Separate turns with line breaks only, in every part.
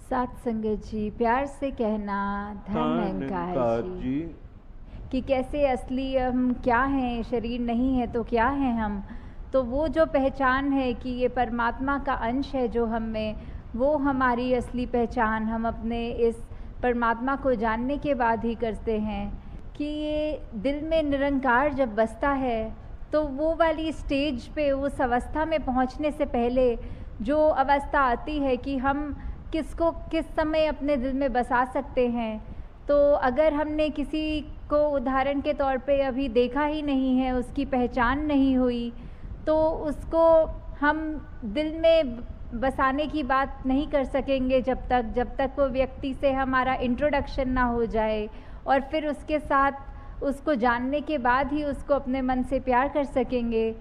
साथ संगत जी, प्यार से कहना धन अहंकार जी कि कैसे असली हम क्या हैं, शरीर नहीं है तो क्या हैं हम। तो वो जो पहचान है कि ये परमात्मा का अंश है जो हम में, वो हमारी असली पहचान हम अपने इस परमात्मा को जानने के बाद ही करते हैं। कि ये दिल में निरंकार जब बसता है तो वो वाली स्टेज पे, उस अवस्था में पहुंचने से पहले जो अवस्था आती है कि हम किसको किस समय अपने दिल में बसा सकते हैं। तो अगर हमने किसी को उदाहरण के तौर पे अभी देखा ही नहीं है, उसकी पहचान नहीं हुई, तो उसको हम दिल में बसाने की बात नहीं कर सकेंगे जब तक वो व्यक्ति से हमारा इंट्रोडक्शन ना हो जाए, और फिर उसके साथ उसको जानने के बाद ही उसको अपने मन से प्यार कर सकेंगे।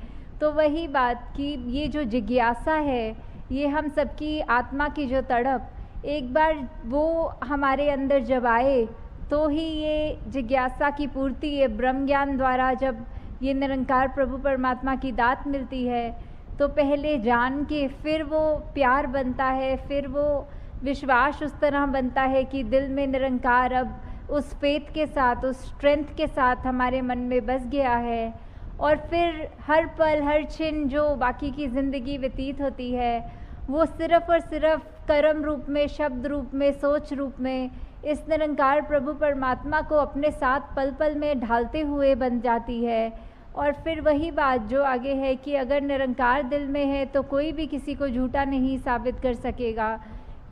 तो वही बात कि ये जो जिज्ञासा है, ये हम सबकी आत्मा की जो तड़प, एक बार वो हमारे अंदर जब आए तो ही ये जिज्ञासा की पूर्ति, ये ब्रह्म ज्ञान द्वारा जब ये निरंकार प्रभु परमात्मा की दात मिलती है, तो पहले जान के फिर वो प्यार बनता है, फिर वो विश्वास उस तरह बनता है कि दिल में निरंकार अब उस फेथ के साथ, उस स्ट्रेंथ के साथ हमारे मन में बस गया है। और फिर हर पल हर क्षण जो बाकी की ज़िंदगी व्यतीत होती है, वो सिर्फ़ और सिर्फ कर्म रूप में, शब्द रूप में, सोच रूप में इस निरंकार प्रभु परमात्मा को अपने साथ पल पल में ढालते हुए बन जाती है। और फिर वही बात जो आगे है कि अगर निरंकार दिल में है तो कोई भी किसी को झूठा नहीं साबित कर सकेगा,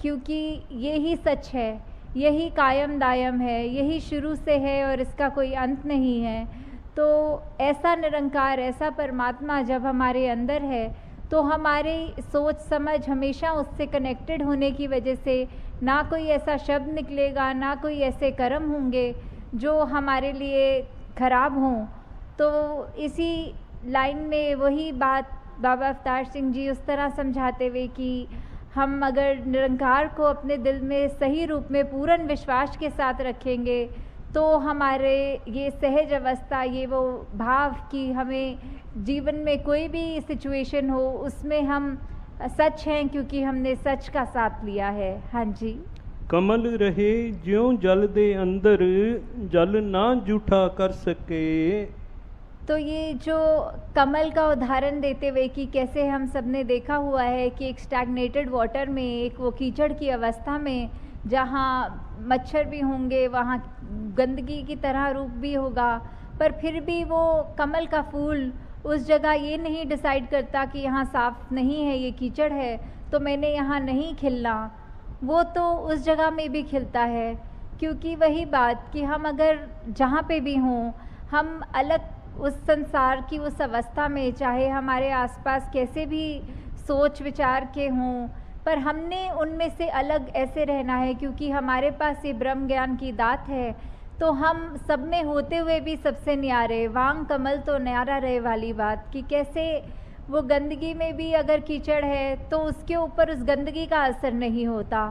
क्योंकि यही सच है, यही कायम दायम है, यही शुरू से है और इसका कोई अंत नहीं है। तो ऐसा निरंकार, ऐसा परमात्मा जब हमारे अंदर है तो हमारी सोच समझ हमेशा उससे कनेक्टेड होने की वजह से ना कोई ऐसा शब्द निकलेगा, ना कोई ऐसे कर्म होंगे जो हमारे लिए खराब हों। तो इसी लाइन में वही बात बाबा अवतार सिंह जी उस तरह समझाते हुए कि हम अगर निरंकार को अपने दिल में सही रूप में पूर्ण विश्वास के साथ रखेंगे तो हमारे ये सहज अवस्था, ये वो भाव कि हमें जीवन में कोई भी सिचुएशन हो उसमें हम सच हैं, क्योंकि हमने सच का साथ लिया है। हाँ जी।
कमल रहे ज्यों जल दे अंदर, जल ना जूठा कर सके।
तो ये जो कमल का उदाहरण देते हुए कि कैसे हम सब ने देखा हुआ है कि एक स्टैग्नेटेड वाटर में, एक वो कीचड़ की अवस्था में जहाँ मच्छर भी होंगे, वहाँ गंदगी की तरह रूप भी होगा, पर फिर भी वो कमल का फूल उस जगह ये नहीं डिसाइड करता कि यहाँ साफ़ नहीं है, ये कीचड़ है तो मैंने यहाँ नहीं खिलना। वो तो उस जगह में भी खिलता है, क्योंकि वही बात कि हम अगर जहाँ पे भी हों, हम अलग उस संसार की उस अवस्था में, चाहे हमारे आसपास कैसे भी सोच विचार के हों, पर हमने उनमें से अलग ऐसे रहना है क्योंकि हमारे पास ये ब्रह्म ज्ञान की दात है। तो हम सब में होते हुए भी सबसे न्यारे, वांग कमल तो न्यारा रहे वाली बात कि कैसे वो गंदगी में भी अगर कीचड़ है तो उसके ऊपर उस गंदगी का असर नहीं होता।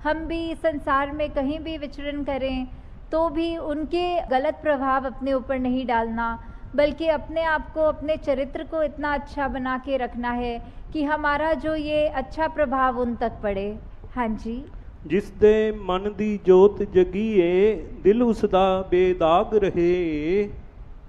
हम भी संसार में कहीं भी विचरण करें तो भी उनके गलत प्रभाव अपने ऊपर नहीं डालना, बल्कि अपने आप को, अपने चरित्र को इतना अच्छा बना के रखना है कि हमारा जो ये अच्छा प्रभाव उन तक पड़े। हाँ जी।
जिस दे मन दी जोत जगीए, दिल उसदा बेदाग रहे।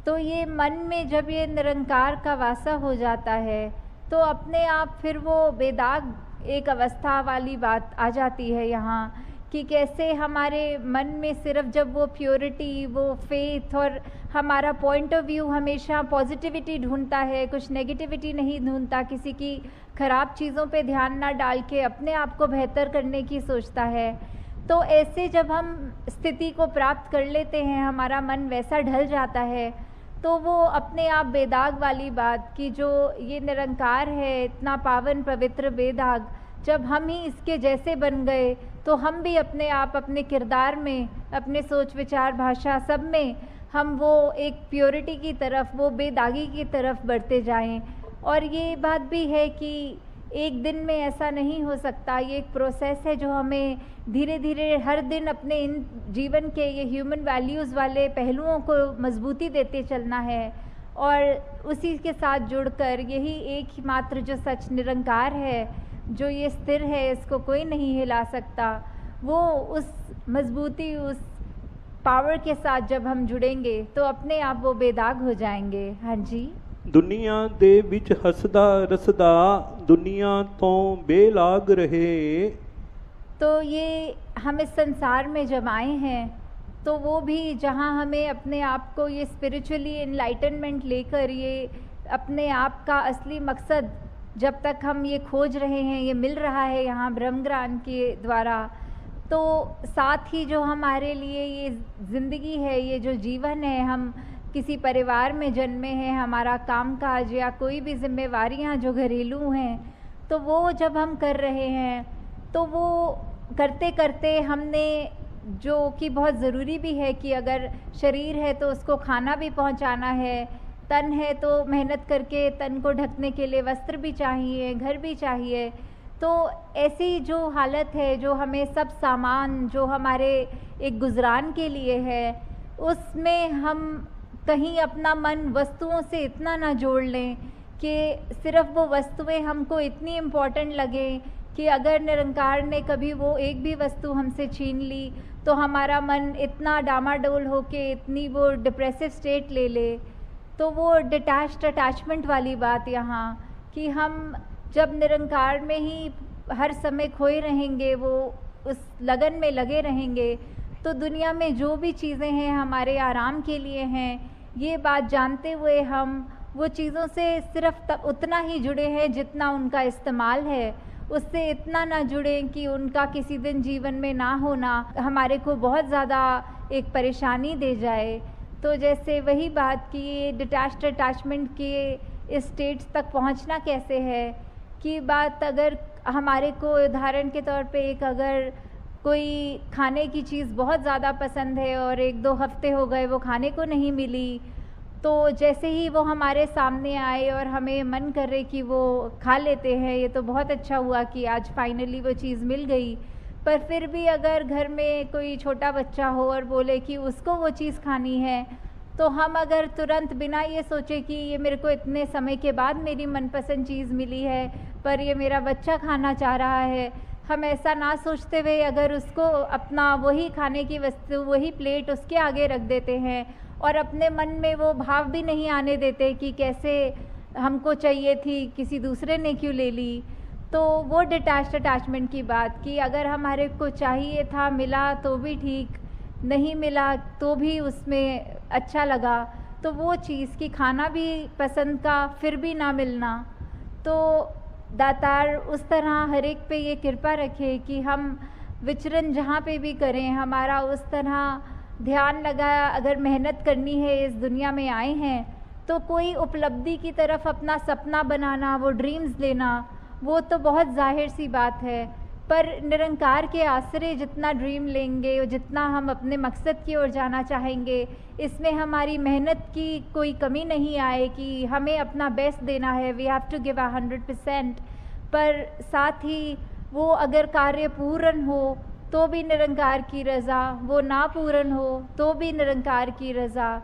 तो ये मन में जब ये निरंकार का वासा हो जाता है तो अपने आप फिर वो बेदाग एक अवस्था वाली बात आ जाती है यहाँ, कि कैसे हमारे मन में सिर्फ जब वो प्योरिटी, वो फेथ और हमारा पॉइंट ऑफ व्यू हमेशा पॉजिटिविटी ढूंढता है, कुछ नेगेटिविटी नहीं ढूंढता, किसी की ख़राब चीज़ों पे ध्यान ना डाल के अपने आप को बेहतर करने की सोचता है। तो ऐसे जब हम स्थिति को प्राप्त कर लेते हैं, हमारा मन वैसा ढल जाता है, तो वो अपने आप बेदाग वाली बात कि जो ये निरंकार है, इतना पावन पवित्र बेदाग, जब हम ही इसके जैसे बन गए तो हम भी अपने आप, अपने किरदार में, अपने सोच विचार भाषा सब में हम वो एक प्योरिटी की तरफ, वो बेदागी की तरफ बढ़ते जाएं। और ये बात भी है कि एक दिन में ऐसा नहीं हो सकता, ये एक प्रोसेस है जो हमें धीरे धीरे हर दिन अपने इन जीवन के ये ह्यूमन वैल्यूज़ वाले पहलुओं को मजबूती देते चलना है। और उसी के साथ जुड़कर यही एक ही मात्र जो सच निरंकार है, जो ये स्थिर है, इसको कोई नहीं हिला सकता, वो उस मजबूती, उस पावर के साथ जब हम जुड़ेंगे तो अपने आप वो बेदाग हो जाएंगे। हाँ जी।
दुनिया दे विच हसदा रसदा दुनिया तो बेलाग रहे।
तो ये हम इस संसार में जब आए हैं तो वो भी जहाँ हमें अपने आप को ये स्पिरिचुअली एनलाइटनमेंट लेकर, ये अपने आप का असली मकसद जब तक हम ये खोज रहे हैं, ये मिल रहा है यहाँ ब्रह्म ज्ञान के द्वारा, तो साथ ही जो हमारे लिए ये ज़िंदगी है, ये जो जीवन है, हम किसी परिवार में जन्मे हैं, हमारा कामकाज या कोई भी जिम्मेवारियाँ जो घरेलू हैं, तो वो जब हम कर रहे हैं तो वो करते करते हमने, जो कि बहुत ज़रूरी भी है कि अगर शरीर है तो उसको खाना भी पहुंचाना है, तन है तो मेहनत करके तन को ढकने के लिए वस्त्र भी चाहिए, घर भी चाहिए। तो ऐसी जो हालत है, जो हमें सब सामान जो हमारे एक गुजरान के लिए है, उसमें हम कहीं अपना मन वस्तुओं से इतना ना जोड़ लें कि सिर्फ वो वस्तुएं हमको इतनी इम्पॉर्टेंट लगें कि अगर निरंकार ने कभी वो एक भी वस्तु हमसे छीन ली तो हमारा मन इतना डामाडोल हो के इतनी वो डिप्रेसिव स्टेट ले ले। तो वो डिटैच्ड अटैचमेंट वाली बात यहाँ, कि हम जब निरंकार में ही हर समय खोए रहेंगे, वो उस लगन में लगे रहेंगे, तो दुनिया में जो भी चीज़ें हैं हमारे आराम के लिए हैं, ये बात जानते हुए हम वो चीज़ों से सिर्फ उतना ही जुड़े हैं जितना उनका इस्तेमाल है, उससे इतना ना जुड़ें कि उनका किसी दिन जीवन में ना होना हमारे को बहुत ज़्यादा एक परेशानी दे जाए। तो जैसे वही बात कि ये डिटैच्ड अटैचमेंट के इस स्टेट्स तक पहुंचना कैसे है, कि बात अगर हमारे को उदाहरण के तौर पे एक अगर कोई खाने की चीज़ बहुत ज़्यादा पसंद है और 1-2 हफ्ते हो गए वो खाने को नहीं मिली, तो जैसे ही वो हमारे सामने आए और हमें मन कर रहे कि वो खा लेते हैं, ये तो बहुत अच्छा हुआ कि आज फाइनली वो चीज़ मिल गई। पर फिर भी अगर घर में कोई छोटा बच्चा हो और बोले कि उसको वो चीज़ खानी है, तो हम अगर तुरंत बिना ये सोचे कि ये मेरे को इतने समय के बाद मेरी मनपसंद चीज़ मिली है पर ये मेरा बच्चा खाना चाह रहा है, हम ऐसा ना सोचते हुए अगर उसको अपना वही खाने की वस्तु, वही प्लेट उसके आगे रख देते हैं और अपने मन में वो भाव भी नहीं आने देते कि कैसे हमको चाहिए थी, किसी दूसरे ने क्यों ले ली, तो वो डिटैच्ड अटैचमेंट की बात, कि अगर हमारे को चाहिए था, मिला तो भी ठीक, नहीं मिला तो भी उसमें अच्छा लगा, तो वो चीज़ कि खाना भी पसंद का फिर भी ना मिलना, तो दातार उस तरह हर एक पे ये कृपा रखे कि हम विचरण जहाँ पे भी करें, हमारा उस तरह ध्यान लगा। अगर मेहनत करनी है, इस दुनिया में आए हैं, तो कोई उपलब्धि की तरफ अपना सपना बनाना, वो ड्रीम्स लेना, वो तो बहुत जाहिर सी बात है, पर निरंकार के आश्रय जितना ड्रीम लेंगे, जितना हम अपने मकसद की ओर जाना चाहेंगे, इसमें हमारी मेहनत की कोई कमी नहीं आए कि हमें अपना बेस्ट देना है, वी हैव टू गिव 100%। पर साथ ही वो अगर कार्य पूर्ण हो तो भी निरंकार की रज़ा, वो ना पूर्ण हो तो भी निरंकार की रज़ा।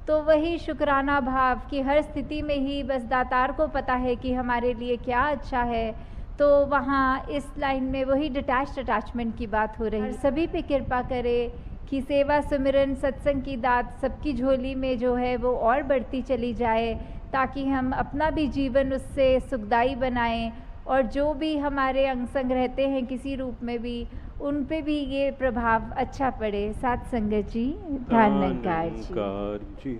तो वही शुक्राना भाव कि हर स्थिति में ही बस दातार को पता है कि हमारे लिए क्या अच्छा है। तो वहाँ इस लाइन में वही डिटैच्ड अटैचमेंट की बात हो रही है। सभी पे कृपा करे कि सेवा सुमिरन सत्संग की दात सबकी झोली में जो है वो और बढ़ती चली जाए, ताकि हम अपना भी जीवन उससे सुखदायी बनाएं और जो भी हमारे अंग संग रहते हैं किसी रूप में भी, उन पे भी ये प्रभाव अच्छा पड़े। साथ संगत जी, ध्यान निरंकार जी।